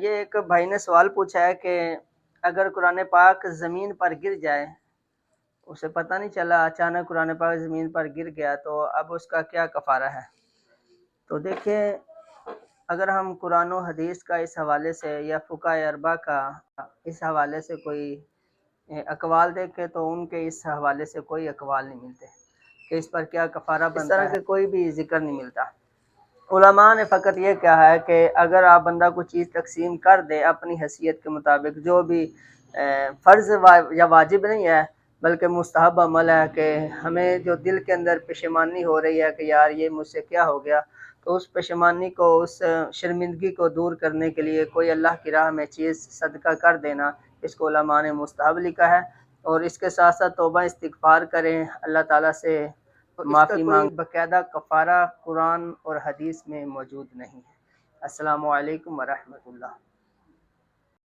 یہ ایک بھائی نے سوال پوچھا ہے کہ اگر قرآن پاک زمین پر گر جائے، اسے پتہ نہیں چلا، اچانک قرآن پاک زمین پر گر گیا، تو اب اس کا کیا کفارہ ہے؟ تو دیکھیں، اگر ہم قرآن و حدیث کا اس حوالے سے یا فقہائے اربعہ کا اس حوالے سے کوئی اقوال دیکھیں تو ان کے اس حوالے سے کوئی اقوال نہیں ملتے کہ اس پر کیا کفارہ بنتا ہے، اس طرح کے کوئی بھی ذکر نہیں ملتا۔ علماء نے فقط یہ کہا ہے کہ اگر آپ بندہ کو چیز تقسیم کر دے اپنی حیثیت کے مطابق، جو بھی فرض یا واجب نہیں ہے بلکہ مستحب عمل ہے، کہ ہمیں جو دل کے اندر پشیمانی ہو رہی ہے کہ یار یہ مجھ سے کیا ہو گیا، تو اس پشیمانی کو، اس شرمندگی کو دور کرنے کے لیے کوئی اللہ کی راہ میں چیز صدقہ کر دینا، اس کو علماء نے مستحب لکھا ہے، اور اس کے ساتھ ساتھ توبہ استغفار کریں، اللہ تعالیٰ سے معافی مانگ۔ باقاعدہ کفارہ قرآن اور حدیث میں موجود نہیں ہے۔ السلام علیکم ورحمۃ اللہ۔